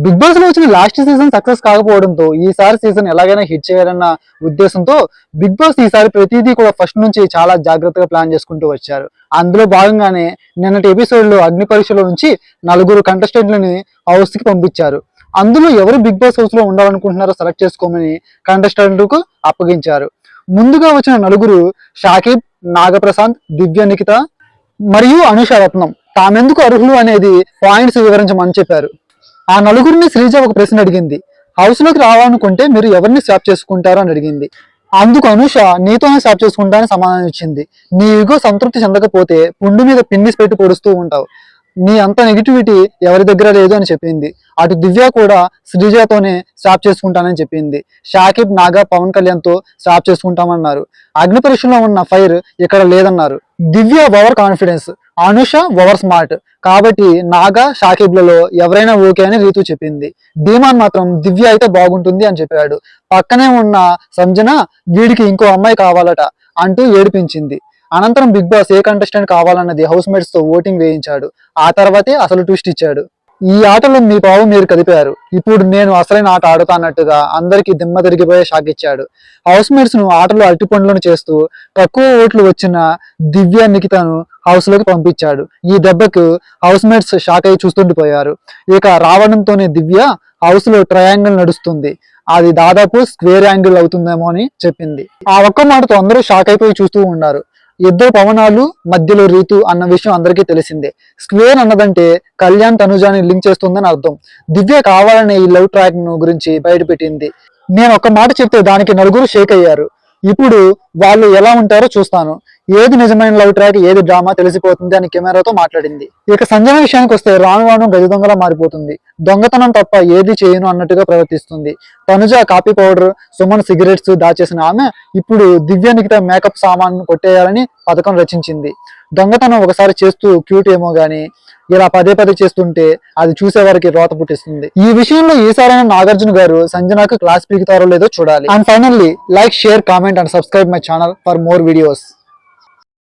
Big boss లో వచ్చిన last season success కాకపోవడంతో ఈసారి సీజన్ ఎలాగైనా హిట్ చేయాలన్న ఉద్దేశంతో బిగ్ బాస్ ఈసారి ప్రతిదీ కూడా ఫస్ట్ నుంచి చాలా జాగ్రత్తగా ప్లాన్ చేసుకుంటూ వచ్చారు. అందులో భాగంగానే నిన్నటి ఎపిసోడ్ లో అగ్ని పరీక్షలో నుంచి 4 కంటెస్టెంట్లని హౌస్ కి పంపించారు. అందులో ఎవరు బిగ్ బాస్ హౌస్ లో ఉండాలనుకుంటున్నారో సెలెక్ట్ చేసుకోమని కంటెస్టెంట్ కు అప్పగించారు. ముందుగా వచ్చిన 4 షాకిబ్, నాగప్రశాంత్, దివ్య నిఖిత మరియు అనుష రత్నం తామెందుకు అర్హులు అనేది పాయింట్స్ వివరించమని చెప్పారు. ఆ 4 శ్రీజ ఒక ప్రశ్న అడిగింది. హౌస్ లోకి రావాలనుకుంటే మీరు ఎవరిని స్వాప్ చేసుకుంటారు అని అడిగింది. అందుకు అనుష నీతోనే స్వాప్ చేసుకుంటా అని సమాధానం ఇచ్చింది. నీ ఈగో సంతృప్తి చెందకపోతే పుండు మీద పిన్నిస్ పెట్టి పొడుస్తూ ఉంటావు. నీ అంత నెగిటివిటీ ఎవరి దగ్గర లేదు అని చెప్పింది. అటు దివ్య కూడా శ్రీజతోనే స్వాప్ చేసుకుంటానని చెప్పింది. షాకిబ్, నాగా, పవన్ కళ్యాణ్ తో స్వాప్ చేసుకుంటామన్నారు. అగ్ని పరీక్షలో ఉన్న ఫైర్ ఇక్కడ లేదన్నారు. Divya over confidence, Anusha over smart. కాబట్టి నాగా, షాకిబ్లలో ఎవరైనా ఓకే అని రీతు చెప్పింది. ధీమాన్ మాత్రం దివ్య అయితే బాగుంటుంది అని చెప్పాడు. పక్కనే ఉన్న సంజన వీడికి ఇంకో అమ్మాయి కావాలట అంటూ ఏడిపించింది. అనంతరం బిగ్ బాస్ ఏ కంటెస్టెంట్ కావాలన్నది హౌస్ మేట్స్ తో ఓటింగ్ వేయించాడు. ఆ తర్వాతే అసలు ట్విస్ట్ ఇచ్చాడు. ఈ ఆటలో మీ పావు మీరు కదిపారు, ఇప్పుడు నేను అసలైన ఆట ఆడుతా అన్నట్టుగా అందరికి దిమ్మ తిరిగిపోయే షాక్ ఇచ్చాడు. హౌస్ మేట్స్ ను ఆటలో అరటిపండ్లను చేస్తూ తక్కువ ఓట్లు వచ్చిన దివ్య నిఖితను హౌస్ లోకి పంపించాడు. ఈ దెబ్బకు హౌస్ మేట్స్ షాక్ అయి చూస్తుండిపోయారు. ఇక రావడంతోనే దివ్య హౌస్ లో ట్రయాంగిల్ నడుస్తుంది, అది దాదాపు స్క్వేర్ యాంగిల్ అవుతుందేమో అని చెప్పింది. ఆ ఒక్క మాటతో అందరూ షాక్ అయిపోయి చూస్తూ ఉన్నారు. ఇద్దరు పవనాలు మధ్యలో రీతు అన్న విషయం అందరికీ తెలిసిందే. స్క్వేర్ అన్నదంటే కళ్యాణ్, తనుజాని లింక్ చేస్తుందని అర్థం. దివ్య కావాలనే ఈ లవ్ ట్రాక్ ను గురించి బయటపెట్టింది. నేను ఒక్క మాట చెప్తే దానికి 4 షేక్ అయ్యారు. ఇప్పుడు వాళ్ళు ఎలా ఉంటారో చూస్తాను. ఏది నిజమైన లవ్ ట్రాక్, ఏది డ్రామా తెలిసిపోతుంది అని కెమెరాతో మాట్లాడింది. ఇక సంజన విషయానికి వస్తే రాను రాను గది దొంగలా మారిపోతుంది. దొంగతనం తప్ప ఏది చేయను అన్నట్టుగా ప్రవర్తిస్తుంది. Tanuja coffee powder, Suman cigarettes దాచేసిన ఆమె ఇప్పుడు దివ్య నిఖిత మేకప్ సామాన్ కొట్టేయాలని పథకం రచించింది. దొంగతనం ఒకసారి చేస్తూ క్యూట్ ఏమో గానీ ఇలా పదే చేస్తుంటే అది చూసేవారికి రోత పుట్టిస్తుంది. ఈ విషయంలో ఈసారైనా నాగార్జున గారు సంజనకు క్లాస్ పీకుతారో లేదో చూడాలి. And finally like, share, comment and subscribe my channel for more videos.